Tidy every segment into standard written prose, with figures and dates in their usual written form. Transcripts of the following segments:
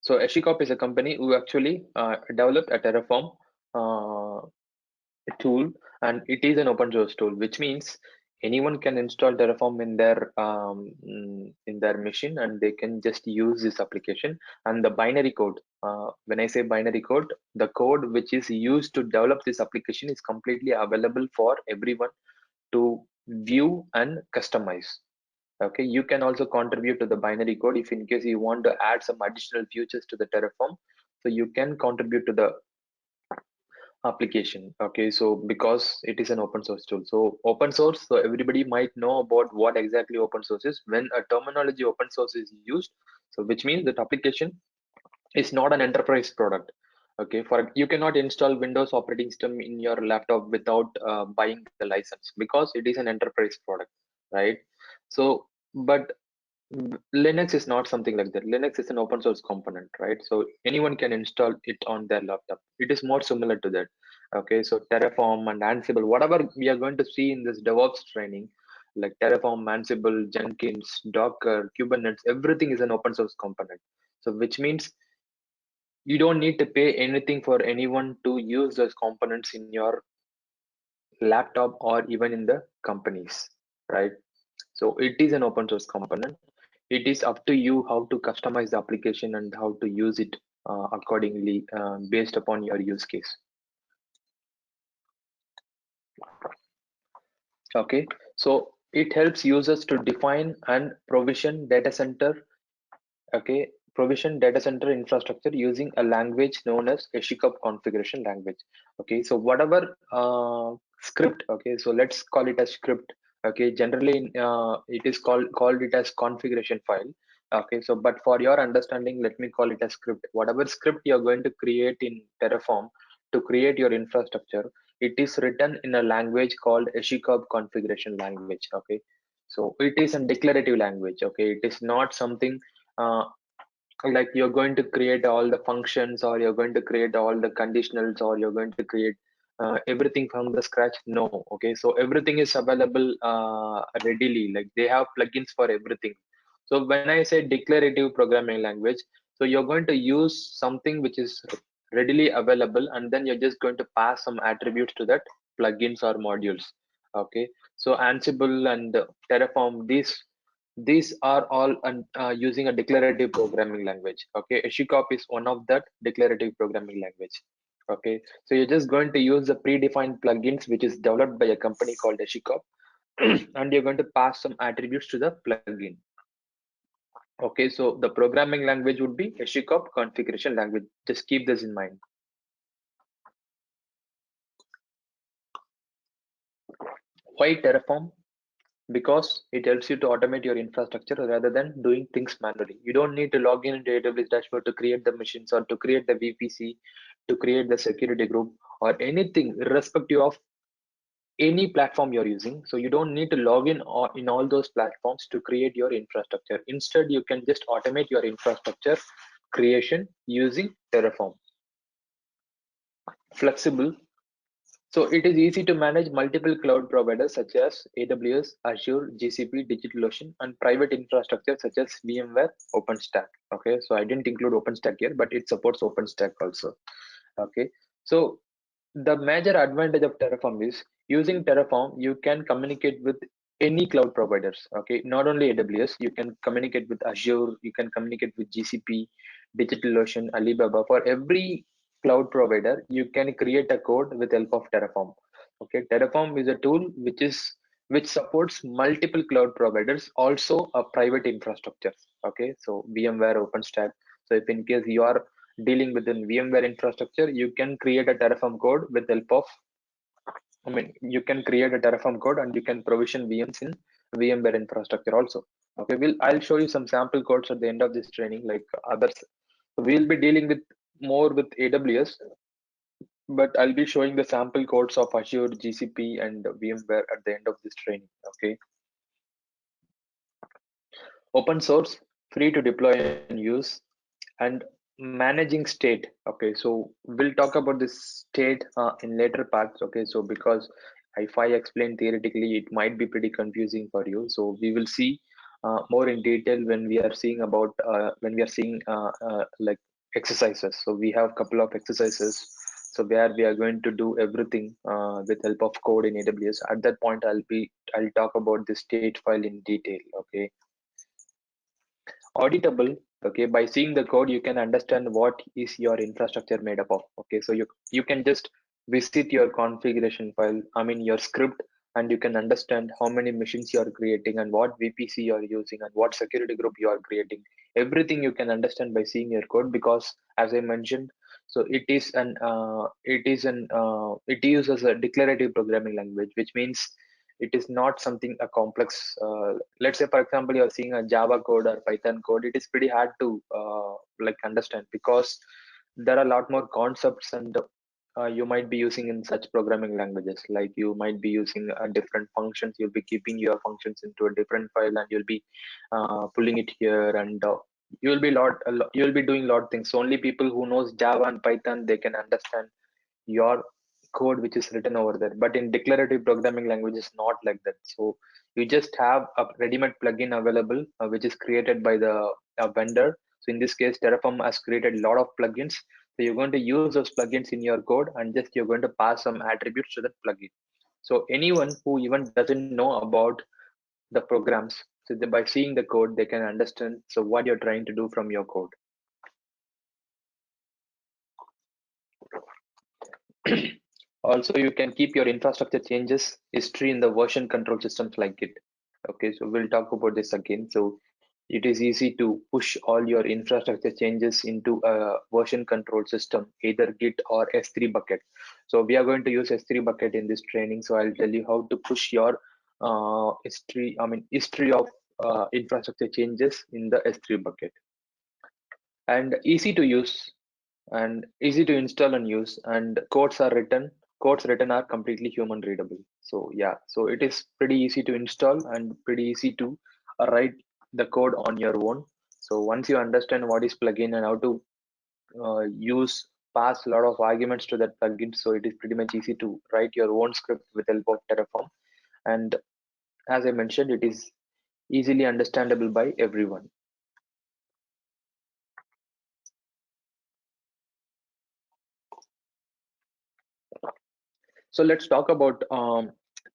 So HashiCorp is a company who actually developed a Terraform uh, tool, and it is an open source tool, which means anyone can install Terraform in their machine, and they can just use this application. And the binary code, when I say binary code, the code which is used to develop this application is completely available for everyone to view and customize. Okay, you can also contribute to the binary code if in case you want to add some additional features to the Terraform. So you can contribute to the application. Okay, so because it is an open source tool, so open source, so everybody might know about what exactly open source is. When a terminology open source is used, so which means that application is not an enterprise product. Okay, for you cannot install Windows operating system in your laptop without buying the license, because it is an enterprise product, right? So but Linux is not something like that. Linux is an open source component, right? So anyone can install it on their laptop. It is more similar to that. Okay, so Terraform and Ansible, whatever we are going to see in this DevOps training, like Terraform, Ansible, Jenkins, Docker, Kubernetes, everything is an open source component. So which means you don't need to pay anything for anyone to use those components in your laptop or even in the companies, right? So it is an open source component. It is up to you how to customize the application and how to use it accordingly, based upon your use case. Okay, so it helps users to define and provision data center. Okay, provision data center infrastructure using a language known as HashiCorp configuration language. Okay, so whatever script. Okay, so let's call it a script. Okay, generally it is called it as configuration file. Okay, so but for your understanding, let me call it a script. Whatever script you're going to create in Terraform to create your infrastructure, it is written in a language called HashiCorp configuration language. Okay, so it is a declarative language. Okay, it is not something uh, like you're going to create all the functions, or you're going to create all the conditionals, or you're going to create everything from the scratch. No. Okay, so everything is available readily, like they have plugins for everything. So when I say declarative programming language, so you're going to use something which is readily available, and then you're just going to pass some attributes to that plugins or modules. Okay, so Ansible and Terraform, these are all using a declarative programming language. Okay, HashiCorp is one of that declarative programming language. Okay, so you're just going to use the predefined plugins which is developed by a company called HashiCorp, and you're going to pass some attributes to the plugin. Okay, so the programming language would be HashiCorp configuration language. Just keep this in mind. Why Terraform? Because it helps you to automate your infrastructure rather than doing things manually. You don't need to log in into AWS dashboard to create the machines, or to create the VPC, to create the security group, or anything, irrespective of any platform you're using. So you don't need to log in in all those platforms to create your infrastructure. Instead, you can just automate your infrastructure creation using Terraform. Flexible. So it is easy to manage multiple cloud providers such as AWS, Azure, GCP, DigitalOcean, and private infrastructure such as VMware, OpenStack. Okay, so I didn't include OpenStack here, but it supports OpenStack also. Okay, so the major advantage of Terraform is using Terraform, you can communicate with any cloud providers. Okay, not only AWS, you can communicate with Azure, you can communicate with GCP, DigitalOcean, Alibaba. For every cloud provider, you can create a code with help of Terraform. Okay, Terraform is a tool which supports multiple cloud providers, also a private infrastructure. Okay, so VMware, OpenStack. So if in case you are dealing within VMware infrastructure, you can create a Terraform code with help of, you can create a Terraform code and you can provision VMs in VMware infrastructure also. Okay, I'll show you some sample codes at the end of this training, like others. So we'll be dealing with more with AWS, but I'll be showing the sample codes of Azure, GCP, and VMware at the end of this training. Okay, open source, free to deploy and use, and managing state. Okay, so we'll talk about this state in later parts. Okay, so because if I explain theoretically, it might be pretty confusing for you, so we will see more in detail when we are seeing about like exercises. So we have couple of exercises, so where we are going to do everything with help of code in AWS. At that point, I'll talk about the state file in detail. Okay. Auditable. Okay, by seeing the code you can understand what is your infrastructure made up of. Okay, so you can just visit your configuration file, I mean your script, and you can understand how many machines you are creating and what VPC you are using and what security group you are creating. Everything you can understand by seeing your code, because as I mentioned, so it uses a declarative programming language, which means it is not something a complex. Let's say for example you're seeing a Java code or Python code, it is pretty hard to like understand, because there are a lot more concepts, and you might be using in such programming languages, like you might be using different functions. You'll be keeping your functions into a different file, and you'll be pulling it here, and you'll be doing a lot of things. So only people who knows Java and Python, they can understand your code which is written over there. But in declarative programming language is not like that. So you just have a ready-made plugin available, which is created by the vendor. So in this case, Terraform has created a lot of plugins. So you're going to use those plugins in your code, and just you're going to pass some attributes to that plugin. So anyone who even doesn't know about the programs, so by seeing the code, they can understand so what you're trying to do from your code. Also, you can keep your infrastructure changes history in the version control systems like Git. Okay, so we'll talk about this again. So it is easy to push all your infrastructure changes into a version control system, either Git or S3 bucket. So we are going to use S3 bucket in this training. So I'll tell you how to push your history of infrastructure changes in the S3 bucket. And easy to use and easy to install and use, and codes written are completely human readable. So yeah, so it is pretty easy to install and pretty easy to write the code on your own. So once you understand what is plugin and how to use pass a lot of arguments to that plugin, so it is pretty much easy to write your own script with help of Terraform. And as I mentioned, it is easily understandable by everyone. So let's talk about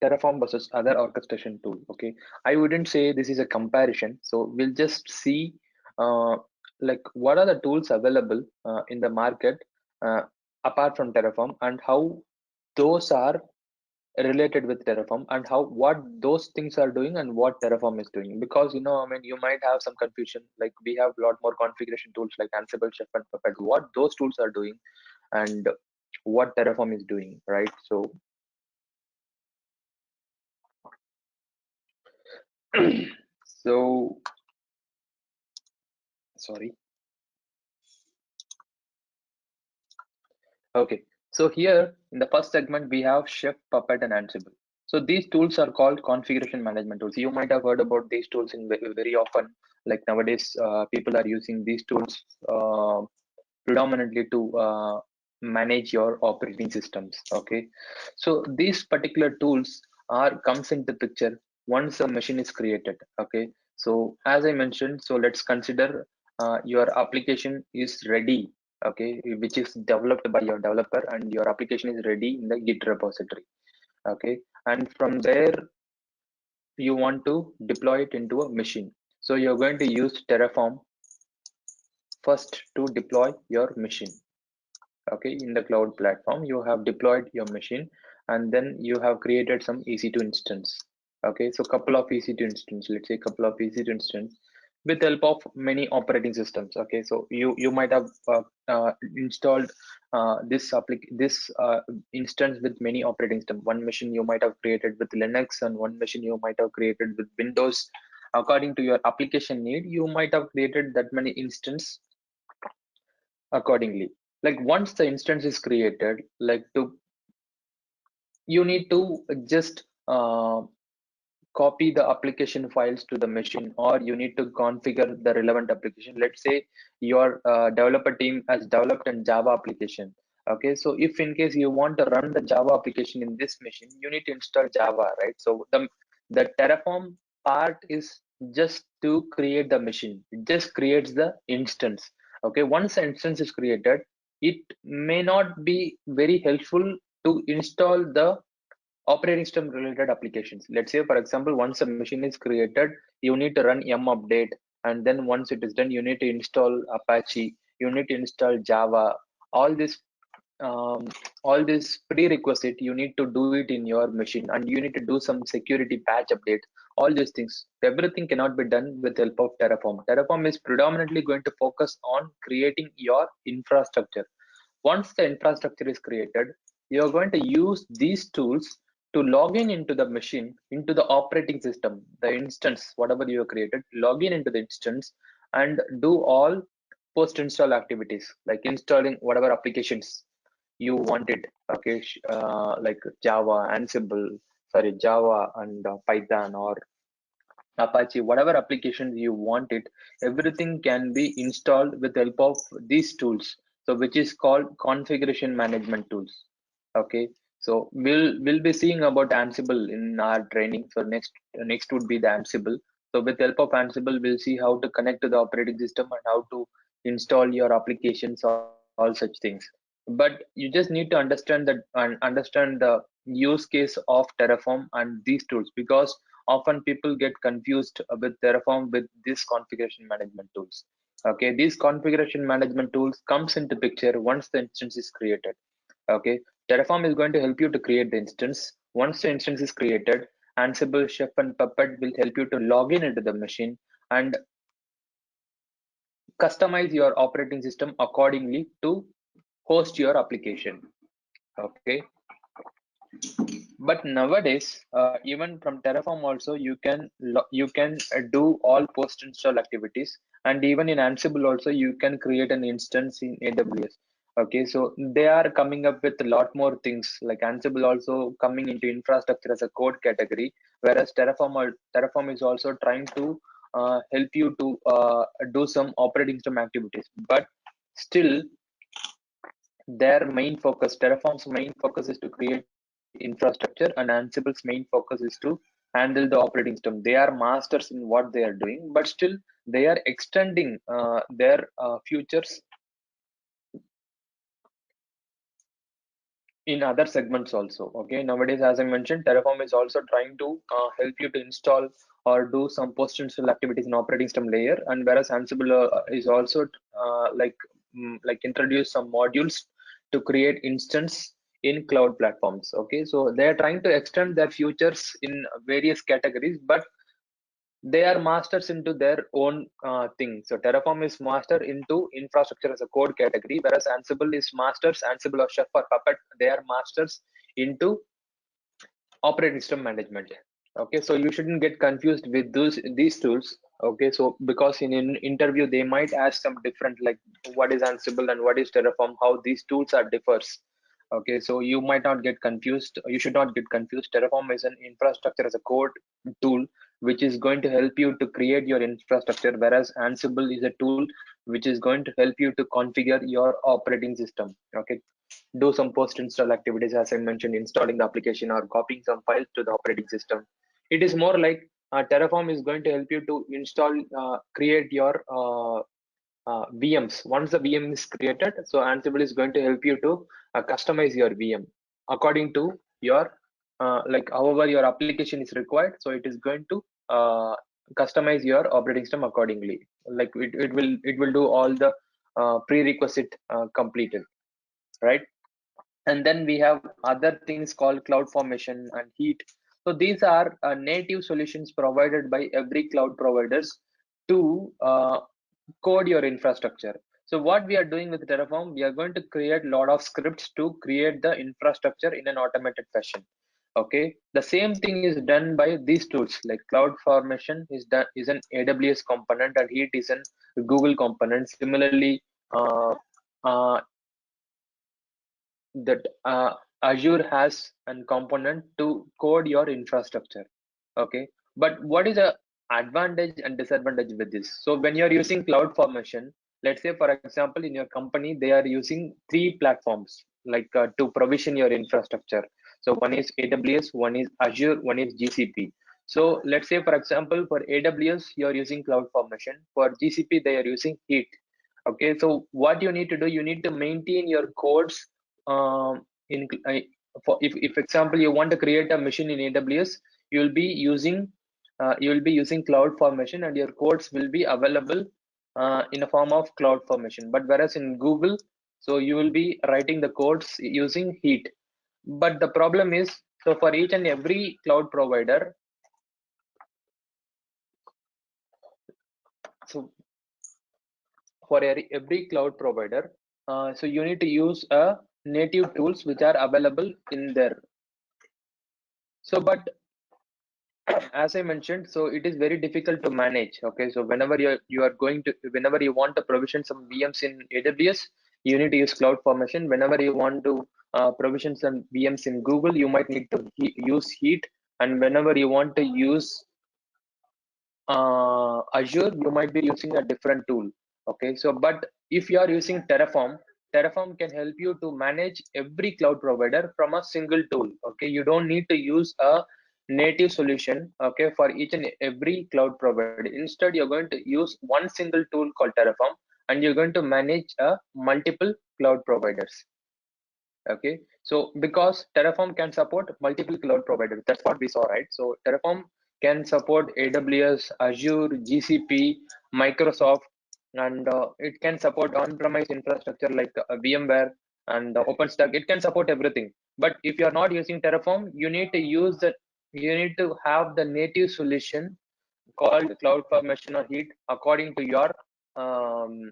Terraform versus other orchestration tool. Okay, I wouldn't say this is a comparison. So we'll just see uh, like what are the tools available in the market uh, apart from Terraform, and how those are related with Terraform, and how what those things are doing and what Terraform is doing. Because I mean, you might have some confusion. Like we have a lot more configuration tools like Ansible, Chef, and Puppet. What those tools are doing, and what Terraform is doing, right? So sorry. Okay, so here in the first segment we have Chef, Puppet, and Ansible. So these tools are called configuration management tools. You might have heard about these tools in very often. Like nowadays, people are using these tools predominantly to manage your operating systems. Okay, so these particular tools are comes into picture once a machine is created. Okay, so as I mentioned, so let's consider your application is ready. Okay, which is developed by your developer, and your application is ready in the Git repository. Okay, and from there you want to deploy it into a machine. So you're going to use Terraform first to deploy your machine. Okay, in the cloud platform you have deployed your machine, and then you have created some EC2 instance. Okay, so couple of EC2 instance, let's say couple of EC2 instance with help of many operating systems. Okay, so you might have installed this instance with many operating system. One machine you might have created with Linux, and one machine you might have created with Windows. According to your application need, you might have created that many instance accordingly. Like once the instance is created, like to you need to just copy the application files to the machine, or you need to configure the relevant application. Let's say your developer team has developed a Java application. Okay, so if in case you want to run the Java application in this machine, you need to install Java, right? So the Terraform part is just to create the machine. It just creates the instance. Okay, once an instance is created, it may not be very helpful to install the operating system related applications. Let's say, for example, once a machine is created, you need to run yum update, and then once it is done, you need to install Apache, you need to install Java. All this um, all this prerequisite, you need to do it in your machine, and you need to do some security patch update. All these things, everything cannot be done with help of Terraform. Terraform is predominantly going to focus on creating your infrastructure. Once the infrastructure is created, you're going to use these tools to log in into the machine, into the operating system, the instance, whatever you have created, log in into the instance and do all post install activities like installing whatever applications you wanted. Okay, like Java, Ansible, sorry, Java and Python or Apache, whatever applications you want it, everything can be installed with help of these tools. So which is called configuration management tools. Okay. So we'll be seeing about Ansible in our training. So next would be the Ansible. So with help of Ansible, we'll see how to connect to the operating system and how to install your applications, all such things. But you just need to understand that and understand the use case of Terraform and these tools, because often people get confused with Terraform with these configuration management tools. Okay, these configuration management tools comes into picture once the instance is created. Okay, Terraform is going to help you to create the instance. Once the instance is created, Ansible, Chef, and Puppet will help you to log in into the machine and customize your operating system accordingly to host your application. Okay, but nowadays even from Terraform also you can do all post install activities, and even in Ansible also you can create an instance in AWS. Okay, so they are coming up with a lot more things, like Ansible also coming into infrastructure as a code category, whereas Terraform is also trying to help you to do some operating system activities. But still, their main focus, Terraform's main focus is to create infrastructure, and Ansible's main focus is to handle the operating system. They are masters in what they are doing, but still they are extending their futures in other segments also. Okay, nowadays, as I mentioned, Terraform is also trying to help you to install or do some post install activities in operating system layer, and whereas Ansible is also like introduce some modules to create instance in cloud platforms. Okay, so they are trying to extend their futures in various categories, but they are masters into their own thing. So Terraform is master into infrastructure as a code category, whereas Ansible is masters, Ansible or Chef or Puppet, they are masters into operating system management. Okay, so you shouldn't get confused with these tools. Okay, so because in an interview they might ask some different, like what is Ansible and what is Terraform, how these tools are differs. Okay, so you might not get confused, you should not get confused. Terraform is an infrastructure as a code tool which is going to help you to create your infrastructure, whereas Ansible is a tool which is going to help you to configure your operating system. Okay, do some post install activities, as I mentioned, installing the application or copying some files to the operating system. It is more like Terraform is going to help you to install, create your VMs. Once the VM is created, so Ansible is going to help you to customize your VM according to your like however your application is required. So it is going to customize your operating system accordingly. Like it will do all the prerequisite completed, right? And then we have other things called CloudFormation and Heat. So these are native solutions provided by every cloud providers to code your infrastructure. So what we are doing with Terraform, we are going to create a lot of scripts to create the infrastructure in an automated fashion. Okay, the same thing is done by these tools. Like CloudFormation is an AWS component, and Heat is an Google component. Similarly, uh, uh, that Azure has a component to code your infrastructure. Okay, but what is the advantage and disadvantage with this? So when you're using cloud formation, let's say for example in your company they are using three platforms like to provision your infrastructure. So one is AWS, one is Azure, one is GCP. So let's say for example for AWS you're using cloud formation, for GCP they are using Heat. Okay, so what you need to do, you need to maintain your codes in for if example you want to create a machine in AWS, you will be using CloudFormation, and your codes will be available in a form of CloudFormation. But whereas in Google, so you will be writing the codes using Heat. But the problem is, so for each and every cloud provider, so for every cloud provider, so you need to use a native tools which are available in there. So but as I mentioned, so it is very difficult to manage. Okay, so whenever whenever you want to provision some VMs in AWS, you need to use CloudFormation. Whenever you want to provision some VMs in Google, you might need to use Heat. And whenever you want to use Azure, you might be using a different tool. Okay, so but if you are using Terraform, Terraform can help you to manage every cloud provider from a single tool. Okay, you don't need to use a native solution, okay, for each and every cloud provider. Instead, you're going to use one single tool called Terraform, and you're going to manage a multiple cloud providers. Okay, so because Terraform can support multiple cloud providers, that's what we saw, right? So Terraform can support AWS, Azure, GCP, Microsoft, and it can support on-premise infrastructure like VMware and OpenStack. It can support everything. But if you're not using Terraform, you need to use that. You need to have the native solution called CloudFormation or Heat um,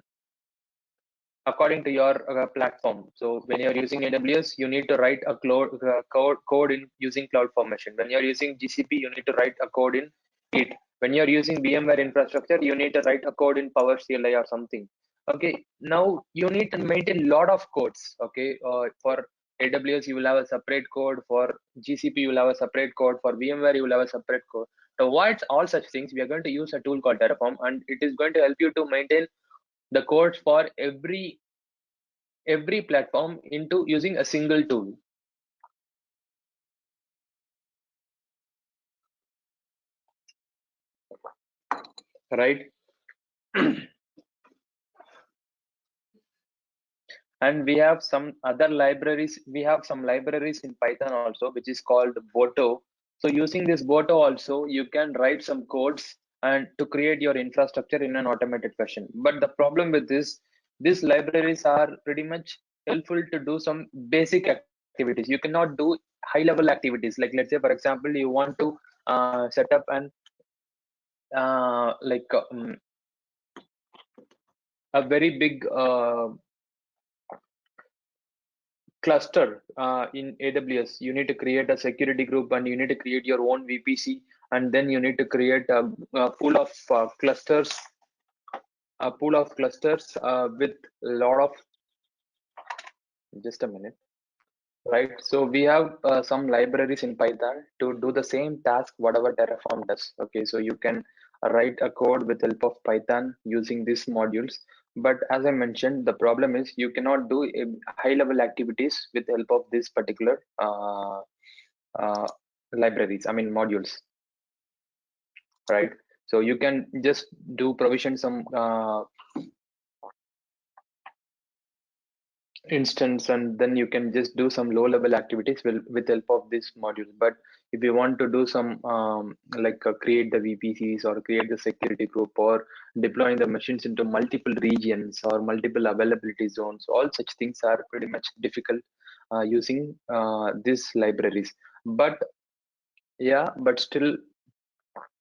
according to your platform. So when you're using AWS, you need to write a code in using CloudFormation. When you're using GCP, you need to write a code in it. When you're using VMware infrastructure, you need to write a code in PowerCLI or something. Okay, now you need to maintain a lot of codes. Okay, for AWS, you will have a separate code. For GCP, you will have a separate code. For VMware, you will have a separate code. To avoid all such things, we are going to use a tool called Terraform, and it is going to help you to maintain the codes for every platform into using a single tool, right? And we have some other libraries. We have some libraries in Python also, which is called Boto. So using this Boto also, you can write some codes and to create your infrastructure in an automated fashion. But the problem with this, these libraries are pretty much helpful to do some basic activities. You cannot do high level activities. Like let's say, for example, you want to set up an like a very big cluster in AWS. You need to create a security group, and you need to create your own VPC, and then you need to create a pool of clusters, with a lot of. Just a minute. Right, so we have some libraries in Python to do the same task whatever Terraform does. Okay, so you can write a code with help of Python using these modules. But as I mentioned, the problem is you cannot do high level activities with help of this particular uh, libraries, I mean modules, right? So you can just do provision some instance, and then you can just do some low level activities with help of this module. But if you want to do some create the VPCs or create the security group or deploying the machines into multiple regions or multiple availability zones, all such things are pretty much difficult using these libraries. But yeah, but still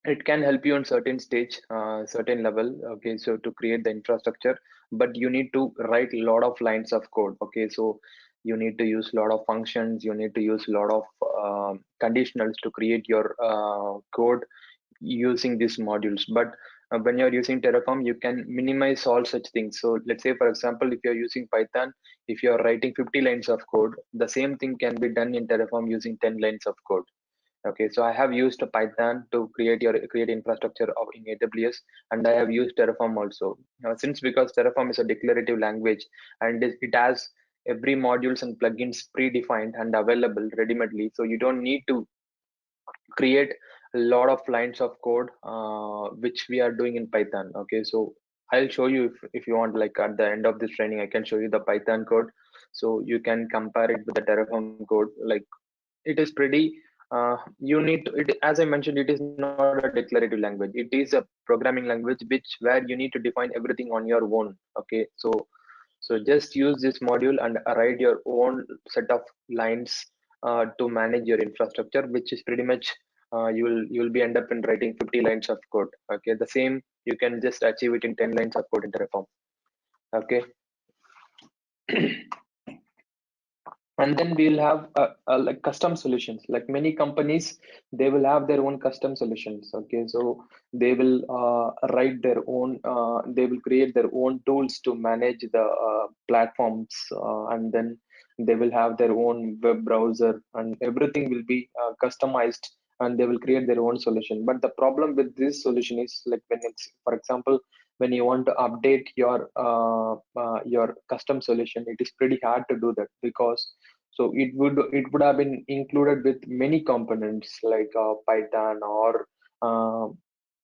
it can help you on certain stage, certain level. Okay, so to create the infrastructure, but you need to write a lot of lines of code. Okay, so you need to use a lot of functions, you need to use a lot of conditionals to create your code using these modules. But when you're using Terraform, you can minimize all such things. So let's say, for example, if you're using Python, if you're writing 50 lines of code, the same thing can be done in Terraform using 10 lines of code. Okay, so I have used Python to create infrastructure in AWS, and I have used Terraform also. Since because Terraform is a declarative language, and it has every modules and plugins predefined and available ready-madely, so you don't need to create a lot of lines of code, which we are doing in Python. Okay, so I'll show you if you want, like at the end of this training, I can show you the Python code. So you can compare it with the Terraform code. Like it is pretty, you need to, as I mentioned, it is not a declarative language. It is a programming language, where you need to define everything on your own. Okay. So just use this module and write your own set of lines to manage your infrastructure, which is pretty much you will be end up in writing 50 lines of code. Okay, the same you can just achieve it in 10 lines of code in Terraform. Okay. And then we'll have like custom solutions. Like many companies, they will have their own custom solutions. Okay, so they will write their own, they will create their own tools to manage the platforms, and then they will have their own web browser, and everything will be customized, and they will create their own solution. But the problem with this solution is, like when it's, for example, when you want to update your custom solution, it is pretty hard to do that, because so it would have been included with many components like Python, or uh,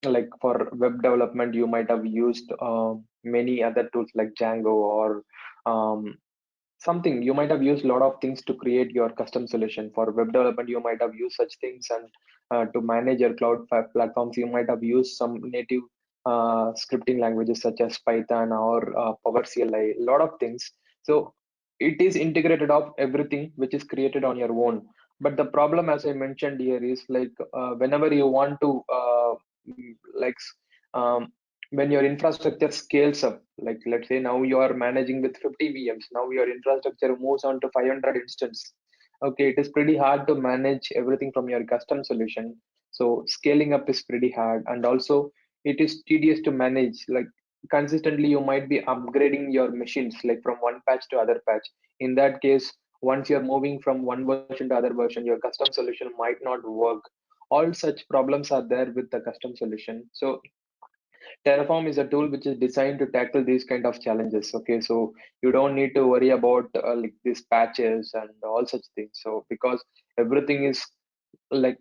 like for web development you might have used many other tools like Django, or um, something. You might have used a lot of things to create your custom solution. For web development you might have used such things, and to manage your platforms you might have used some native scripting languages such as Python or PowerCLI, a lot of things. So it is integrated of everything which is created on your own. But the problem, as I mentioned here, is like whenever you want to like um, when your infrastructure scales up, like let's say now you are managing with 50 VMs, now your infrastructure moves on to 500 instance. Okay, it is pretty hard to manage everything from your custom solution. So scaling up is pretty hard, and also it is tedious to manage. Like consistently you might be upgrading your machines, like from one patch to other patch. In that case, once you're moving from one version to other version, your custom solution might not work. All such problems are there with the custom solution. So Terraform is a tool which is designed to tackle these kind of challenges. Okay, so you don't need to worry about like these patches and all such things. So because everything is like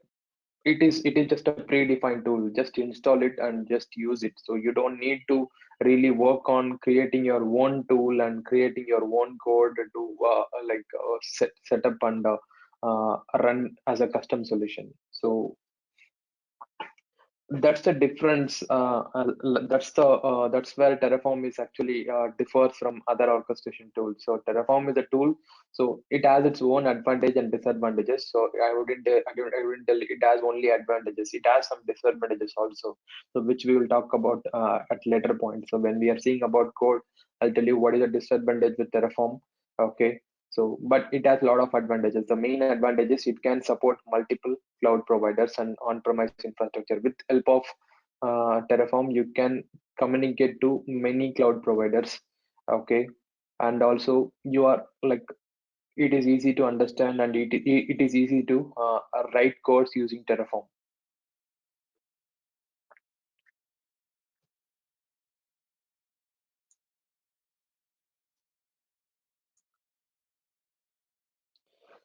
it is just a predefined tool. Just install it and just use it. So you don't need to really work on creating your own tool and creating your own code to set up and run as a custom solution. So that's the difference. That's where Terraform is actually differs from other orchestration tools. So Terraform is a tool, so it has its own advantage and disadvantages. So I wouldn't tell it has only advantages. It has some disadvantages also, so which we will talk about at later point. So when we are seeing about code, I'll tell you what is the disadvantage with Terraform. Okay. So, but it has a lot of advantages. The main advantage is it can support multiple cloud providers and on-premise infrastructure. With help of Terraform, you can communicate to many cloud providers. Okay, and also you are like it is easy to understand, and it is easy to write codes using Terraform.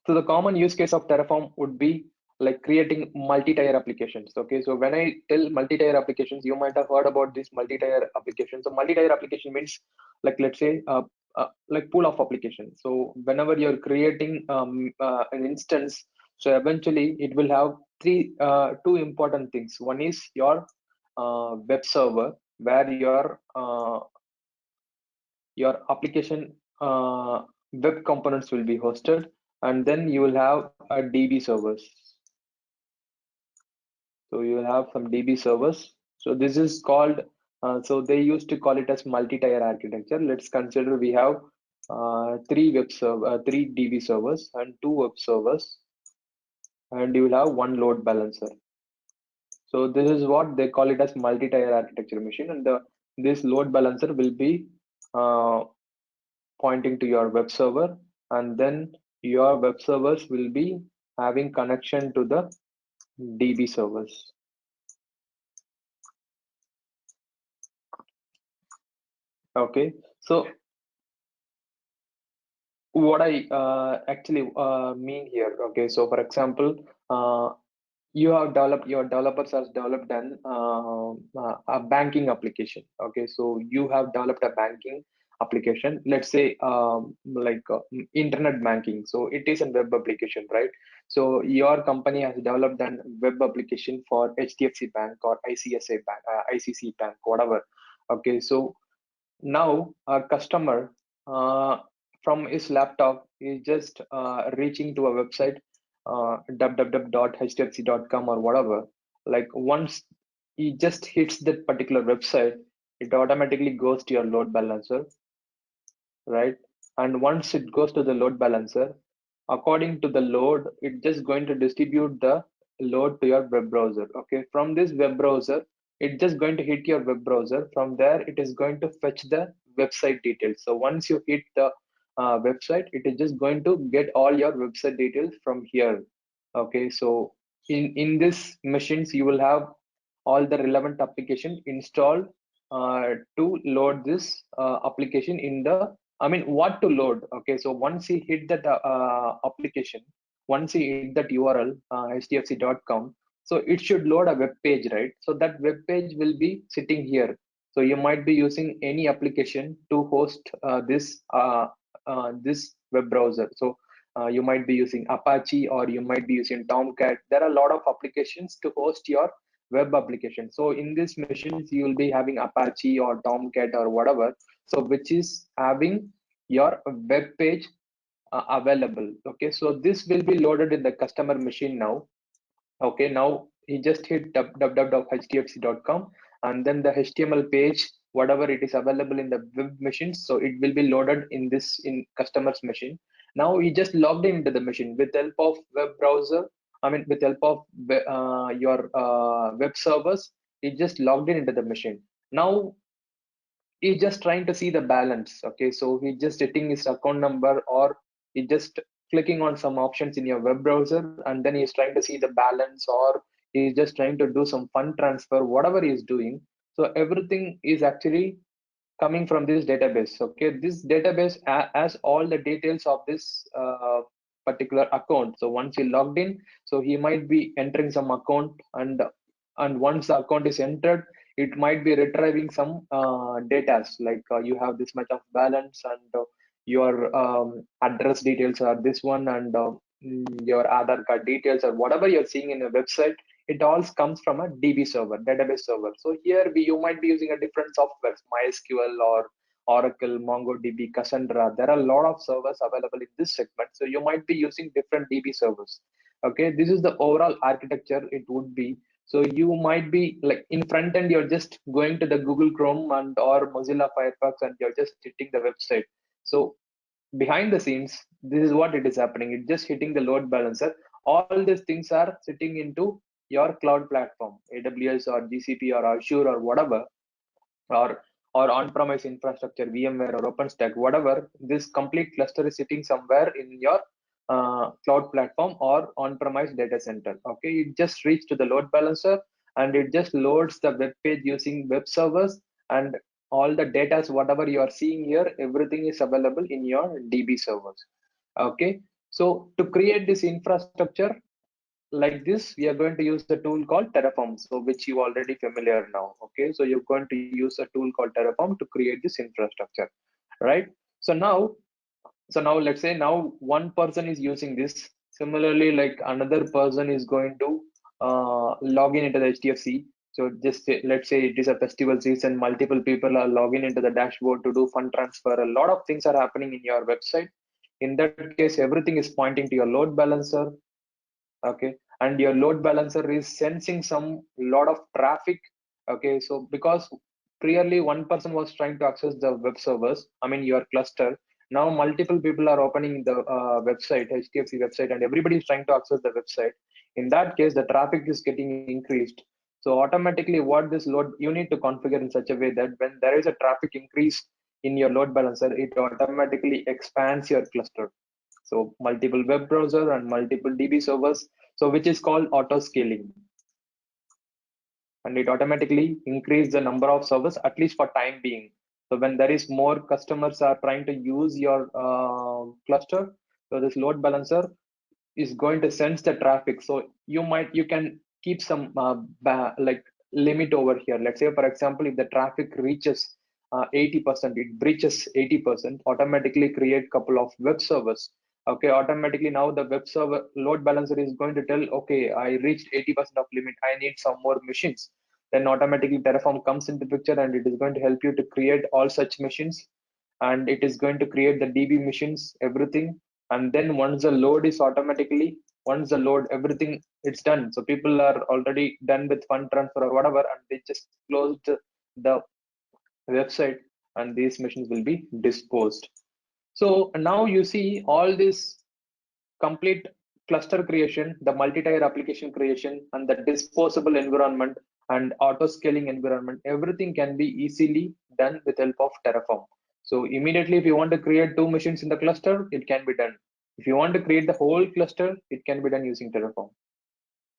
So the common use case of Terraform would be like creating multi-tier applications. Okay, so when I tell multi-tier applications, you might have heard about this multi-tier application. So multi-tier application means like let's say like pool of applications. So whenever you're creating an instance, so eventually it will have two important things. One is your web server, where your application web components will be hosted, and then you will have a DB servers. So you will have some DB servers. So this is called, so they used to call it as multi-tier architecture. Let's consider we have three DB servers and two web servers, and you will have one load balancer. So this is what they call it as multi-tier architecture machine, and this load balancer will be uh, pointing to your web server, and then your web servers will be having connection to the DB servers. Okay, so what I actually mean here. Okay, so for example, uh, your developers has developed a banking application. Okay, so you have developed a banking application, let's say internet banking, so it is a web application, right? So your company has developed a web application for HDFC Bank or ICSA Bank, ICC Bank, whatever. Okay, so now a customer from his laptop is just reaching to a website, www.hdfc.com or whatever. Like once he just hits that particular website, it automatically goes to your load balancer, right? And once it goes to the load balancer, according to the load, it's just going to distribute the load to your web browser. Okay, from this web browser, it's just going to hit your web browser. From there, it is going to fetch the website details. So once you hit the website, it is just going to get all your website details from here. Okay, so in this machines, you will have all the relevant application installed to load this application in the, I mean, what to load. Okay, so once he hit that application, once he hit that URL, hdfc.com, so it should load a web page, right? So that web page will be sitting here. So you might be using any application to host this web browser. So you might be using Apache or you might be using Tomcat. There are a lot of applications to host your web application. So in these machines, you will be having Apache or Tomcat or whatever. So which is having your web page available. Okay, so this will be loaded in the customer machine now. Okay, now he just hit www.hdfc.com and then the HTML page, whatever it is available in the web machines, so it will be loaded in this in customer's machine. Now he just logged into the machine with help of web browser. I mean, with help of your web servers, he just logged in into the machine. Now he's just trying to see the balance. Okay, so he's just hitting his account number or he just clicking on some options in your web browser and then he's trying to see the balance or he's just trying to do some fund transfer, whatever he's doing. So everything is actually coming from this database. Okay, this database has all the details of this particular account. So once he logged in, so he might be entering some account, and once the account is entered, it might be retrieving some data, like you have this much of balance and your address details are this one, and your Aadhaar card details or whatever you're seeing in a website, it all comes from a DB server, database server. So here you might be using a different software, MySQL or Oracle, MongoDB, Cassandra. There are a lot of servers available in this segment. So you might be using different DB servers. Okay, this is the overall architecture it would be. So you might be like in front end, you're just going to the Google Chrome and or Mozilla Firefox and you're just hitting the website. So behind the scenes, this is what it is happening. It's just hitting the load balancer. All these things are sitting into your cloud platform, AWS or GCP or Azure or whatever, or on-premise infrastructure, VMware or OpenStack, whatever. This complete cluster is sitting somewhere in your cloud platform or on-premise data center. Okay, it just reaches to the load balancer and it just loads the web page using web servers, and all the data, whatever you are seeing here, everything is available in your DB servers. Okay, so to create this infrastructure like this, we are going to use the tool called Terraform, so which you already familiar now. Okay, so you're going to use a tool called Terraform to create this infrastructure, right? So now, let's say now one person is using this. Similarly, like another person is going to log in into the HDFC. So just say, let's say it is a festival season, multiple people are logging into the dashboard to do fund transfer. A lot of things are happening in your website. In that case, everything is pointing to your load balancer. Okay, and your load balancer is sensing some lot of traffic. Okay, so because clearly one person was trying to access the web servers, I mean your cluster, now multiple people are opening the website, HDFC website, and everybody is trying to access the website. In that case, the traffic is getting increased. So automatically what this load, you need to configure in such a way that when there is a traffic increase in your load balancer, it automatically expands your cluster. So multiple web browser and multiple DB servers, so which is called auto scaling, and it automatically increase the number of servers at least for time being. So when there is more customers are trying to use your cluster, so this load balancer is going to sense the traffic. So you can keep some like limit over here. Let's say, for example, if the traffic reaches 80%, it breaches 80%, automatically create couple of web servers. Okay, automatically now the web server load balancer is going to tell, okay, I reached 80% of limit, I need some more machines. Then automatically Terraform comes into picture, and it is going to help you to create all such machines, and it is going to create the DB machines, everything. And then once the load is automatically, once the load, everything, it's done. So people are already done with fund transfer or whatever, and they just closed the website, and these machines will be disposed. So now you see all this complete cluster creation, the multi-tier application creation, and the disposable environment and auto scaling environment, everything can be easily done with help of Terraform. So immediately, if you want to create two machines in the cluster, it can be done. If you want to create the whole cluster, it can be done using Terraform.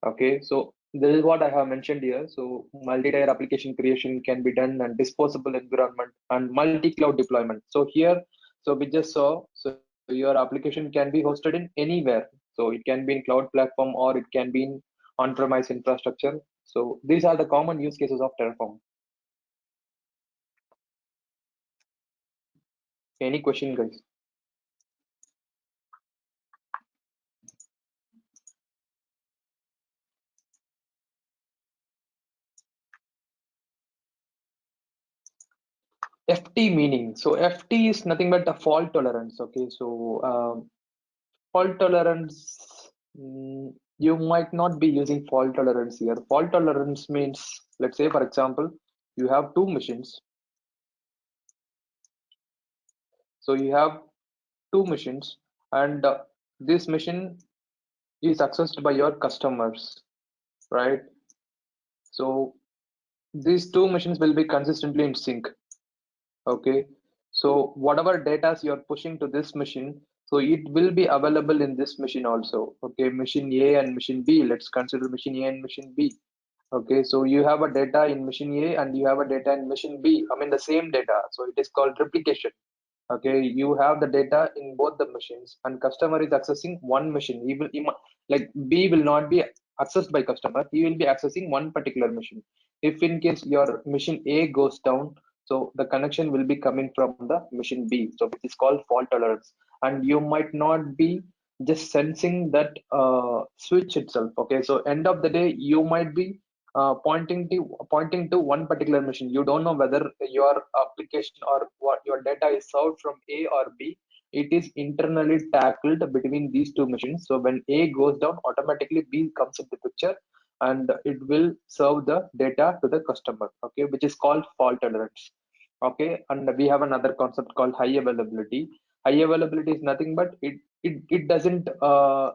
Okay, so this is what I have mentioned here. So multi-tier application creation can be done, and disposable environment and multi-cloud deployment. So here, so we just saw, so your application can be hosted in anywhere. So it can be in cloud platform, or it can be in on-premise infrastructure. So these are the common use cases of Terraform. Any question, guys? FT meaning. So FT is nothing but a fault tolerance. Okay, so fault tolerance, you might not be using fault tolerance here. Fault tolerance means, let's say, for example, you have two machines. So you have two machines, and this machine is accessed by your customers, right? So these two machines will be consistently in sync. Okay, so whatever data you're pushing to this machine, so it will be available in this machine also. Okay, machine A and machine B, let's consider machine A and machine B. Okay, so you have a data in machine A and you have a data in machine B. I mean the same data. So it is called replication. Okay, you have the data in both the machines, and customer is accessing one machine. He will, like B will not be accessed by customer. He will be accessing one particular machine. If in case your machine A goes down, so the connection will be coming from the machine B. So which is called fault tolerance, and you might not be just sensing that switch itself. Okay, so end of the day, you might be pointing to one particular machine. You don't know whether your application or what your data is served from A or B. It is internally tackled between these two machines. So when A goes down, automatically B comes into picture, and it will serve the data to the customer. Okay, which is called fault tolerance. Okay, and we have another concept called high availability. High availability is nothing but it doesn't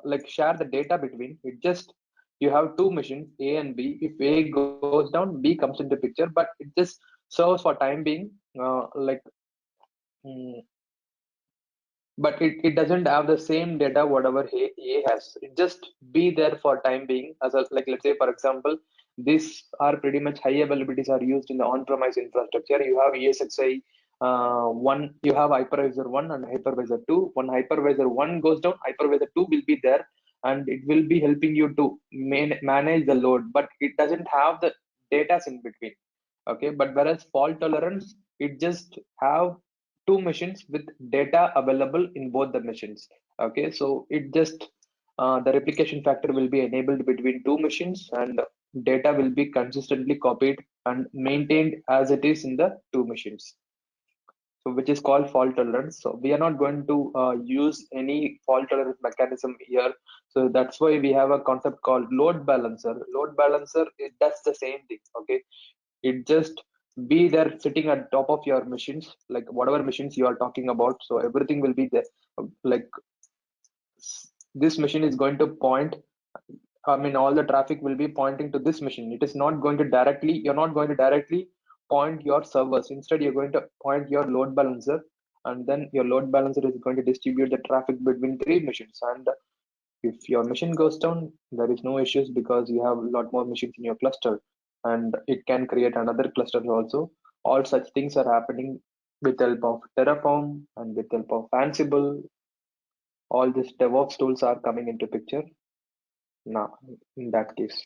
like share the data between. It just, you have two machines A and B. If A goes down, B comes into picture, but it just serves for time being, like, mm, but it doesn't have the same data whatever A has. It just be there for time being. As a, like, let's say for example, these are pretty much high availabilities are used in the on-premise infrastructure. You have ESXi one, you have hypervisor one and hypervisor two. When hypervisor one goes down, hypervisor two will be there, and it will be helping you to manage the load, but it doesn't have the data in between. Okay, but whereas fault tolerance, it just have two machines with data available in both the machines. Okay, so it just, the replication factor will be enabled between two machines, and data will be consistently copied and maintained as it is in the two machines. So which is called fault tolerance. So we are not going to use any fault tolerance mechanism here. So that's why we have a concept called load balancer. Load balancer, it does the same thing. Okay, it just be there sitting at top of your machines, like whatever machines you are talking about. So everything will be there. Like, this machine is going to point, I mean all the traffic will be pointing to this machine. It is not going to directly, you're not going to directly point your servers. Instead, you're going to point your load balancer, and then your load balancer is going to distribute the traffic between three machines. And if your machine goes down, there is no issues, because you have a lot more machines in your cluster, and it can create another cluster also. All such things are happening with help of Terraform and with help of Ansible. all these DevOps tools are coming into picture now in that case.